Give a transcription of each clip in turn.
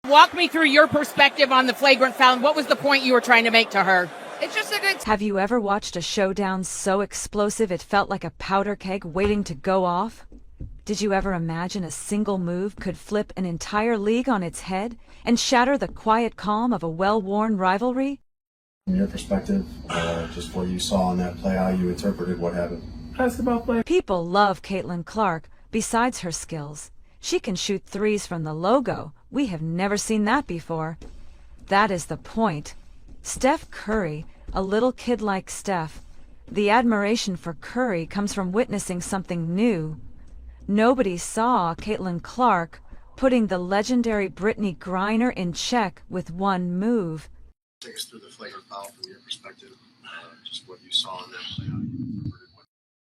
Walk me through your perspective on the flagrant foul. What was the point you were trying to make to her? It's just a good... Have you ever watched a showdown so explosive it felt like a powder keg waiting to go off? Did you ever imagine a single move could flip an entire league on its head and shatter the quiet calm of a well-worn rivalry? From your perspective, just what you saw in that play, how you interpreted what happened. Basketball play. People love Caitlin Clark, besides her skills. She can shoot threes from the logo. We have never seen that before. That is the point. Steph Curry, a little kid like Steph. The admiration for Curry comes from witnessing something new. Nobody saw Caitlin Clark putting the legendary Brittney Griner in check with one move. Take us through the flagrant foul from your perspective, just what you saw in that play, how you interpreted what.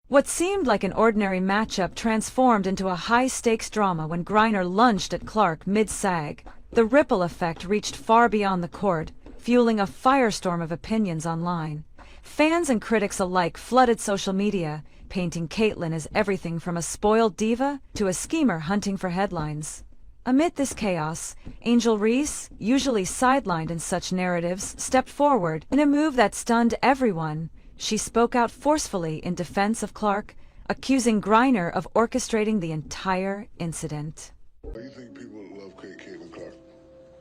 What seemed like an ordinary matchup transformed into a high-stakes drama when Griner lunged at Clark mid-sag. The ripple effect reached far beyond the court, fueling a firestorm of opinions online. Fans and critics alike flooded social media, painting Caitlin as everything from a spoiled diva to a schemer hunting for headlines. Amid this chaos, Angel Reese, usually sidelined in such narratives, stepped forward in a move that stunned everyone. She spoke out forcefully in defense of Clark, accusing Griner of orchestrating the entire incident. Why do you think people love Caitlin Clark,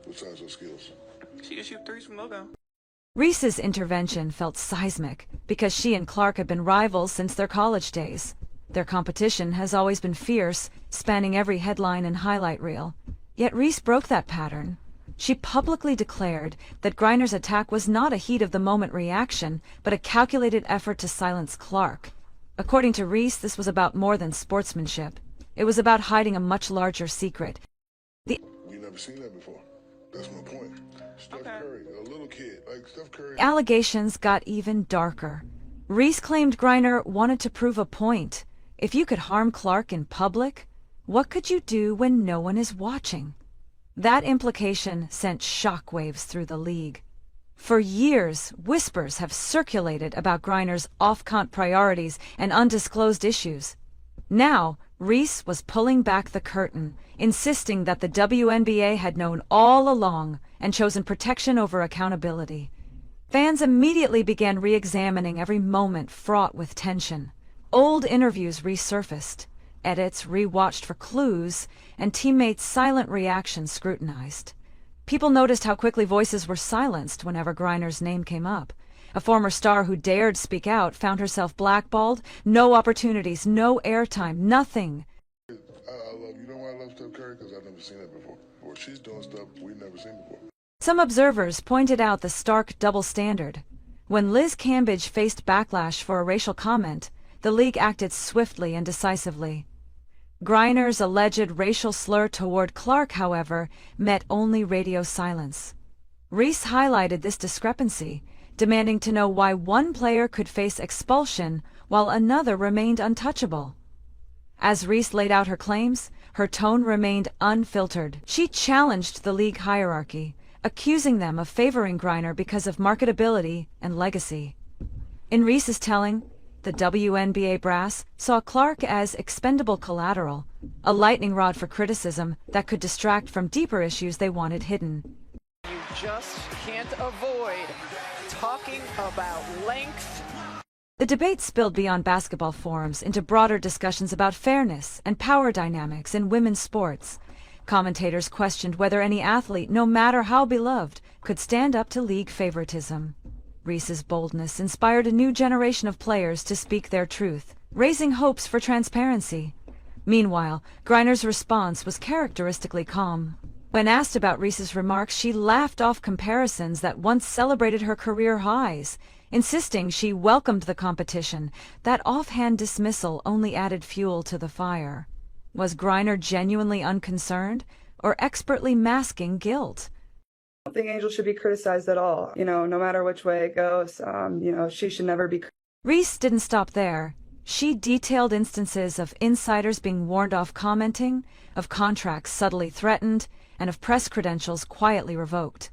besides her skills? She can shoot threes from logo. Reese's intervention felt seismic because she and Clark had been rivals since their college days. Their competition has always been fierce, spanning every headline and highlight reel. Yet Reese broke that pattern. She publicly declared that Griner's attack was not a heat-of-the-moment reaction, but a calculated effort to silence Clark. According to Reese, this was about more than sportsmanship. It was about hiding a much larger secret. We've never seen that before. That's my point. Steph Curry, a little kid, like Steph Curry. Allegations got even darker. Reese claimed Griner wanted to prove a point. If you could harm Clark in public, what could you do when no one is watching? That implication sent shockwaves through the league. For years, whispers have circulated about Griner's off-court priorities and undisclosed issues. Now, Reese was pulling back the curtain, insisting that the WNBA had known all along and chosen protection over accountability. Fans immediately began re-examining every moment fraught with tension. Old interviews resurfaced, edits re-watched for clues, and teammates' silent reactions scrutinized. People noticed how quickly voices were silenced whenever Griner's name came up. A former star who dared speak out found herself blackballed, no opportunities, no airtime, nothing. You know why I love Steph Curry? Because I've never seen that before. Or she's doing stuff we've never seen before. Some observers pointed out the stark double standard. When Liz Cambage faced backlash for a racial comment, the league acted swiftly and decisively. Griner's alleged racial slur toward Clark, however, met only radio silence. Reese highlighted this discrepancy, demanding to know why one player could face expulsion while another remained untouchable. As Reese laid out her claims, her tone remained unfiltered. She challenged the league hierarchy, accusing them of favoring Griner because of marketability and legacy. In Reese's telling, the WNBA brass saw Clark as expendable collateral, a lightning rod for criticism that could distract from deeper issues they wanted hidden. You just can't avoid talking about length. The debate spilled beyond basketball forums into broader discussions about fairness and power dynamics in women's sports. Commentators questioned whether any athlete, no matter how beloved, could stand up to league favoritism. Reese's boldness inspired a new generation of players to speak their truth, raising hopes for transparency. Meanwhile, Griner's response was characteristically calm. When asked about Reese's remarks, she laughed off comparisons that once celebrated her career highs, insisting she welcomed the competition. That offhand dismissal only added fuel to the fire. Was Griner genuinely unconcerned, or expertly masking guilt? I don't think Angel should be criticized at all. No matter which way it goes, she should never be. Reese didn't stop there. She detailed instances of insiders being warned off commenting, of contracts subtly threatened, and of press credentials quietly revoked.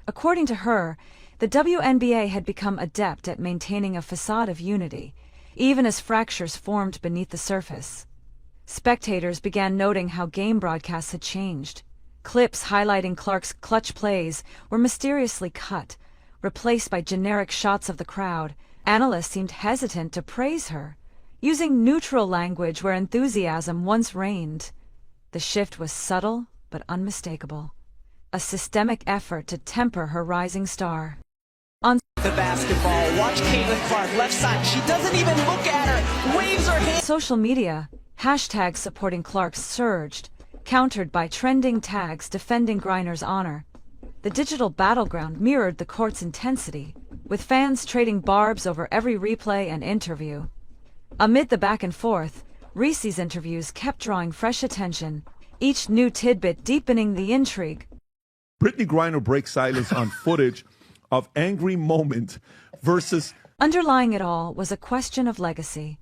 According to her, the WNBA had become adept at maintaining a facade of unity, even as fractures formed beneath the surface. Spectators began noting how game broadcasts had changed. Clips highlighting Clark's clutch plays were mysteriously cut, replaced by generic shots of the crowd. Analysts seemed hesitant to praise her, using neutral language where enthusiasm once reigned. The shift was subtle but unmistakable, a systemic effort to temper her rising star. On The basketball. Watch Caitlin Clark, left side. She doesn't even look at her. Waves her hand. social media, hashtags supporting Clark surged, countered by trending tags defending Griner's honor. The digital battleground mirrored the court's intensity, with fans trading barbs over every replay and interview. Amid the back and forth, Reese's interviews kept drawing fresh attention, each new tidbit deepening the intrigue. Brittney Griner breaks silence on footage of angry moment versus... Underlying it all was a question of legacy.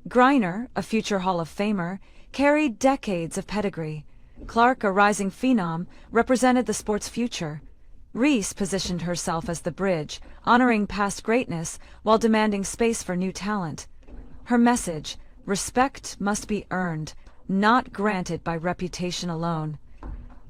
Griner, a future Hall of Famer, carried decades of pedigree. Clark, a rising phenom, represented the sport's future. Reese positioned herself as the bridge, honoring past greatness while demanding space for new talent. Her message, respect must be earned, not granted by reputation alone.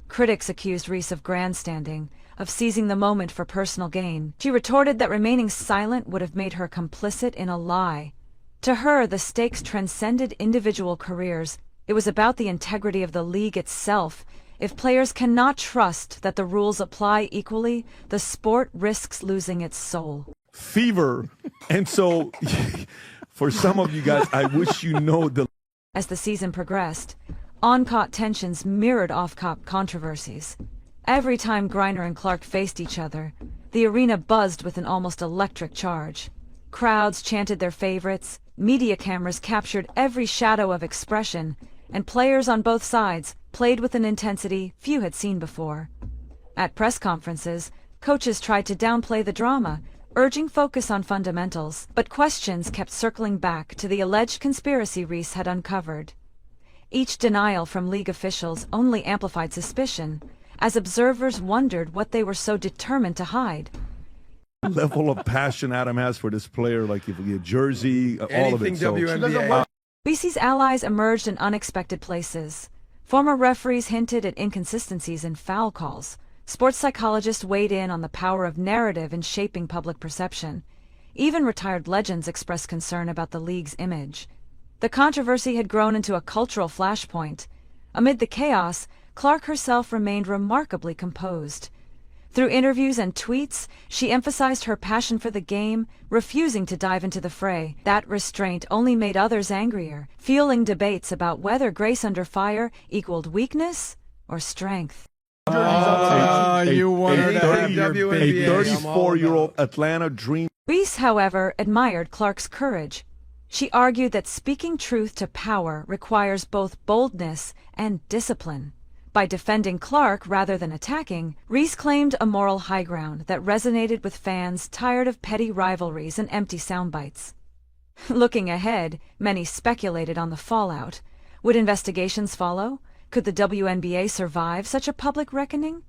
Critics accused Reese of grandstanding, of seizing the moment for personal gain. She retorted that remaining silent would have made her complicit in a lie. To her, the stakes transcended individual careers. It was about the integrity of the league itself. If players cannot trust that the rules apply equally, the sport risks losing its soul. Fever. And so, for some of you guys, I wish you know the... As the season progressed, on-court tensions mirrored off-court controversies. Every time Griner and Clark faced each other, the arena buzzed with an almost electric charge. Crowds chanted their favorites, media cameras captured every shadow of expression, and players on both sides played with an intensity few had seen before. At press conferences, coaches tried to downplay the drama, urging focus on fundamentals, but questions kept circling back to the alleged conspiracy Reese had uncovered. Each denial from league officials only amplified suspicion, as observers wondered what they were so determined to hide. level of passion Adam has for this player, like if you jersey, all of it. So, Reese's allies emerged in unexpected places. Former referees hinted at inconsistencies in foul calls. Sports psychologists weighed in on the power of narrative in shaping public perception. Even retired legends expressed concern about the league's image. The controversy had grown into a cultural flashpoint. Amid the chaos, Clark herself remained remarkably composed. Through interviews and tweets, she emphasized her passion for the game, refusing to dive into the fray. That restraint only made others angrier, fueling debates about whether grace under fire equaled weakness or strength. You wanted a 34-year-old Atlanta Dream. Reese, however, admired Clark's courage. She argued that speaking truth to power requires both boldness and discipline. By defending Clark rather than attacking, Reese claimed a moral high ground that resonated with fans tired of petty rivalries and empty soundbites. Looking ahead, many speculated on the fallout. Would investigations follow? Could the WNBA survive such a public reckoning?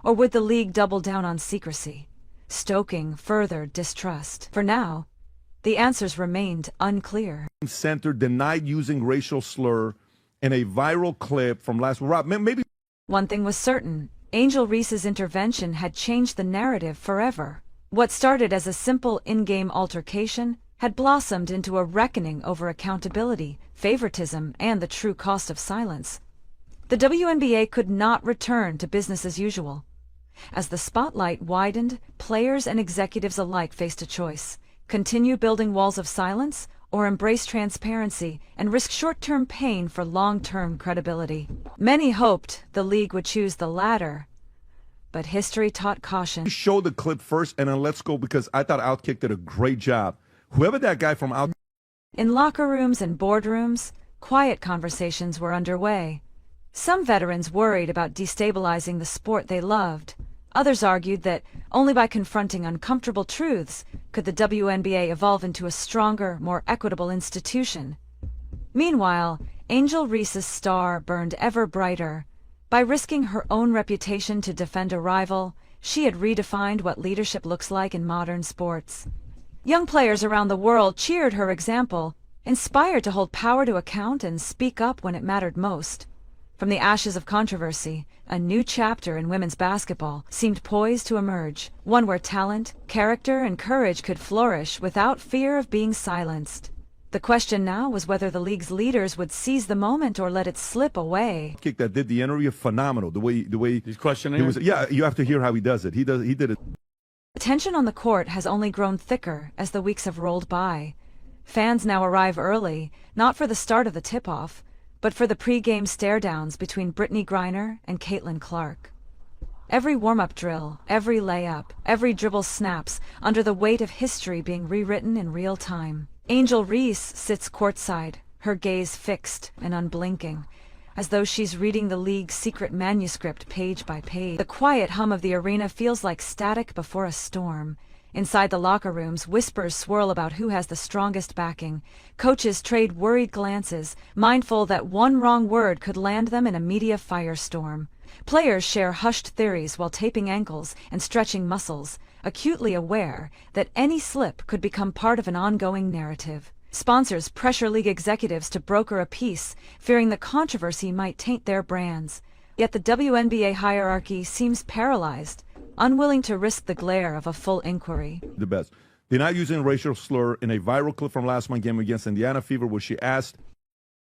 Or would the league double down on secrecy, stoking further distrust? For now, the answers remained unclear. Center denied using racial slur in a viral clip from last week. Maybe one thing was certain: Angel Reese's intervention had changed the narrative forever. What started as a simple in-game altercation had blossomed into a reckoning over accountability, favoritism, and the true cost of silence. The WNBA could not return to business as usual. As the spotlight widened, players and executives alike faced a choice: continue building walls of silence, or embrace transparency and risk short-term pain for long-term credibility. Many hoped the league would choose the latter, but history taught caution. Show the clip first and then let's go, because I thought Outkick did a great job. Whoever that guy from Out... In locker rooms and boardrooms, quiet conversations were underway. Some veterans worried about destabilizing the sport they loved. Others argued that only by confronting uncomfortable truths could the WNBA evolve into a stronger, more equitable institution. Meanwhile, Angel Reese's star burned ever brighter. By risking her own reputation to defend a rival, she had redefined what leadership looks like in modern sports. Young players around the world cheered her example, inspired to hold power to account and speak up when it mattered most. From the ashes of controversy, a new chapter in women's basketball seemed poised to emerge, one where talent, character, and courage could flourish without fear of being silenced. The question now was whether the league's leaders would seize the moment or let it slip away. Kick that did the interview phenomenal. The way he's questioning. Yeah, you have to hear how he does it. He did it. The tension on the court has only grown thicker as the weeks have rolled by. Fans now arrive early, not for the start of the tip-off, but for the pre-game stare-downs between Brittney Griner and Caitlin Clark. Every warm-up drill, every layup, every dribble snaps under the weight of history being rewritten in real time. Angel Reese sits courtside, her gaze fixed and unblinking, as though she's reading the league's secret manuscript page by page. The quiet hum of the arena feels like static before a storm. Inside the locker rooms, whispers swirl about who has the strongest backing. Coaches trade worried glances, mindful that one wrong word could land them in a media firestorm. Players share hushed theories while taping ankles and stretching muscles, acutely aware that any slip could become part of an ongoing narrative. Sponsors pressure league executives to broker a peace, fearing the controversy might taint their brands. Yet the WNBA hierarchy seems paralyzed, unwilling to risk the glare of a full inquiry. The best. They're not using racial slur in a viral clip from last month's game against Indiana Fever where she asked.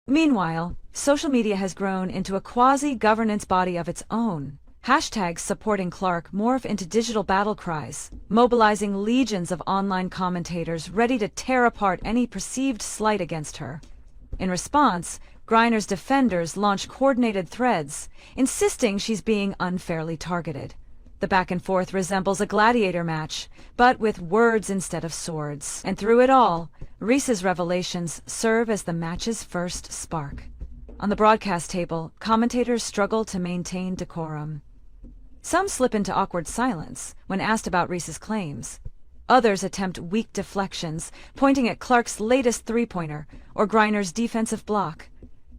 Meanwhile, social media has grown into a quasi-governance body of its own. Hashtags supporting Clark morph into digital battle cries, mobilizing legions of online commentators ready to tear apart any perceived slight against her. In response, Griner's defenders launch coordinated threads, insisting she's being unfairly targeted. The back and forth resembles a gladiator match, but with words instead of swords. And through it all, Reese's revelations serve as the match's first spark. On the broadcast table, commentators struggle to maintain decorum. Some slip into awkward silence when asked about Reese's claims. Others attempt weak deflections, pointing at Clark's latest three-pointer or Griner's defensive block.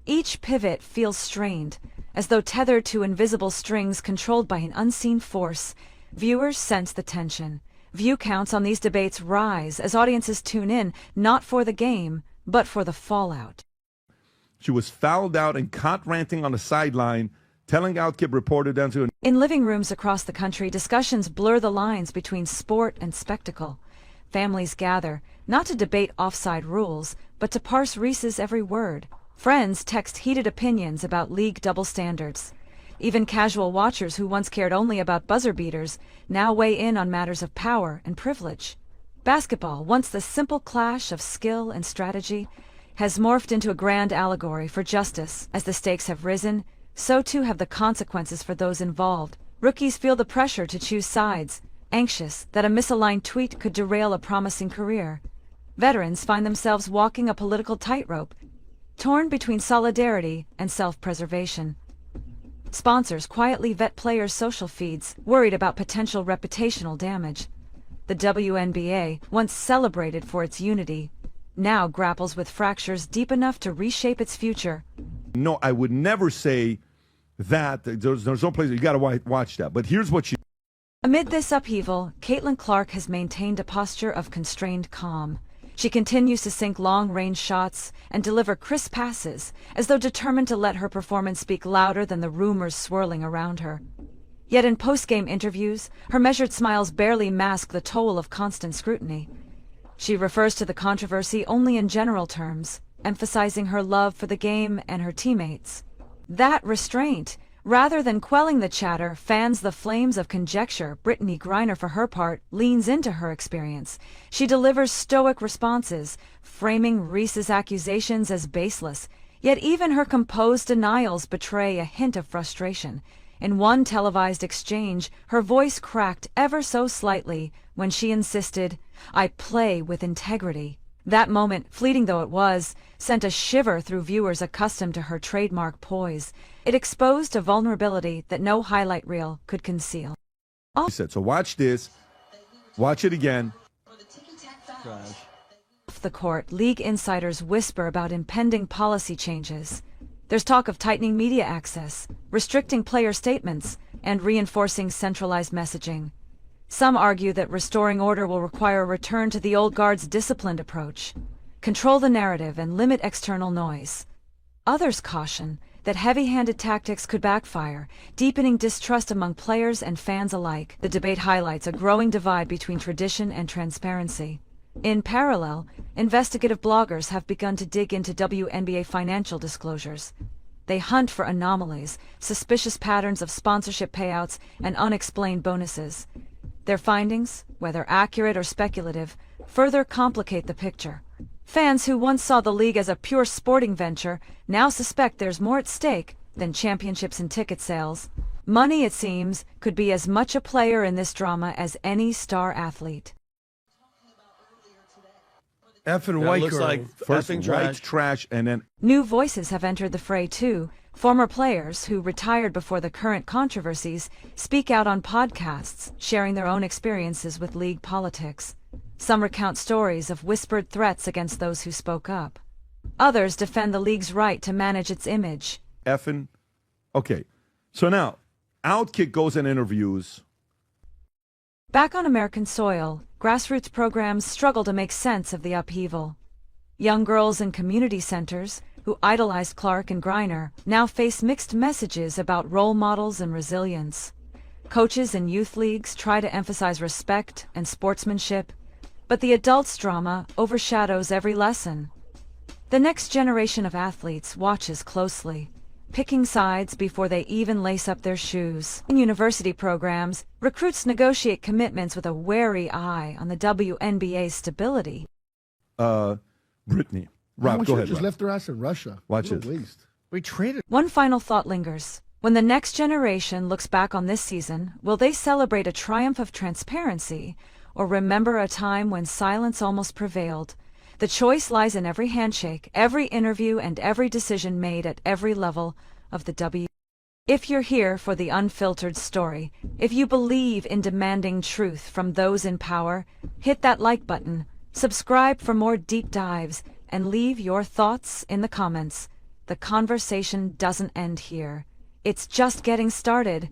Each pivot feels strained, as though tethered to invisible strings controlled by an unseen force. Viewers sense the tension. View counts on these debates rise as audiences tune in, not for the game, but for the fallout. She was fouled out and caught ranting on the sideline, telling Outkip reporter down to. In living rooms across the country, discussions blur the lines between sport and spectacle. Families gather, not to debate offside rules, but to parse Reese's every word. Friends text heated opinions about league double standards. Even casual watchers who once cared only about buzzer beaters now weigh in on matters of power and privilege. Basketball, once the simple clash of skill and strategy, has morphed into a grand allegory for justice. As the stakes have risen, so too have the consequences for those involved. Rookies feel the pressure to choose sides, anxious that a misaligned tweet could derail a promising career. Veterans find themselves walking a political tightrope, torn between solidarity and self-preservation. Sponsors quietly vet players' social feeds, worried about potential reputational damage. The WNBA, once celebrated for its unity, now grapples with fractures deep enough to reshape its future. No, I would never say that. There's no place. You got to watch that. But here's what she. Amid this upheaval, Caitlin Clark has maintained a posture of constrained calm. She continues to sink long-range shots and deliver crisp passes, as though determined to let her performance speak louder than the rumors swirling around her. Yet in post-game interviews, her measured smiles barely mask the toll of constant scrutiny. She refers to the controversy only in general terms, emphasizing her love for the game and her teammates. That restraint, rather than quelling the chatter, fans the flames of conjecture. Brittney Griner, for her part, leans into her experience. She delivers stoic responses, framing Reese's accusations as baseless, yet even her composed denials betray a hint of frustration. In one televised exchange, her voice cracked ever so slightly when she insisted, "I play with integrity." That moment, fleeting though it was, sent a shiver through viewers accustomed to her trademark poise. It exposed a vulnerability that no highlight reel could conceal. She said, so watch this. Watch it again. Off the court, league insiders whisper about impending policy changes. There's talk of tightening media access, restricting player statements, and reinforcing centralized messaging. Some argue that restoring order will require a return to the old guard's disciplined approach. Control the narrative and limit external noise. Others caution that heavy-handed tactics could backfire, deepening distrust among players and fans alike. The debate highlights a growing divide between tradition and transparency. In parallel, investigative bloggers have begun to dig into WNBA financial disclosures. They hunt for anomalies, suspicious patterns of sponsorship payouts, and unexplained bonuses. Their findings, whether accurate or speculative, further complicate the picture. Fans who once saw the league as a pure sporting venture now suspect there's more at stake than championships and ticket sales. Money, it seems, could be as much a player in this drama as any star athlete. Effing white looks girl. like first white trash, and then New voices have entered the fray too. Former players who retired before the current controversies speak out on podcasts, sharing their own experiences with league politics. Some recount stories of whispered threats against those who spoke up. Others defend the league's right to manage its image. effing. Okay, so now Outkick goes and interviews. Back on American soil, grassroots programs struggle to make sense of the upheaval. Young girls in community centers, who idolized Clark and Griner, now face mixed messages about role models and resilience. Coaches in youth leagues try to emphasize respect and sportsmanship, but the adults' drama overshadows every lesson. The next generation of athletes watches closely, picking sides before they even lace up their shoes. In university programs, recruits negotiate commitments with a wary eye on the WNBA's stability. Brittney. Rob, go ahead. Just Rob. left her ass in Russia. Watch What a it. waste. We traded. One final thought lingers. When the next generation looks back on this season, will they celebrate a triumph of transparency or remember a time when silence almost prevailed? The choice lies in every handshake, every interview, and every decision made at every level of the W. If you're here for the unfiltered story, if you believe in demanding truth from those in power, hit that like button, subscribe for more deep dives, and leave your thoughts in the comments. The conversation doesn't end here. It's just getting started.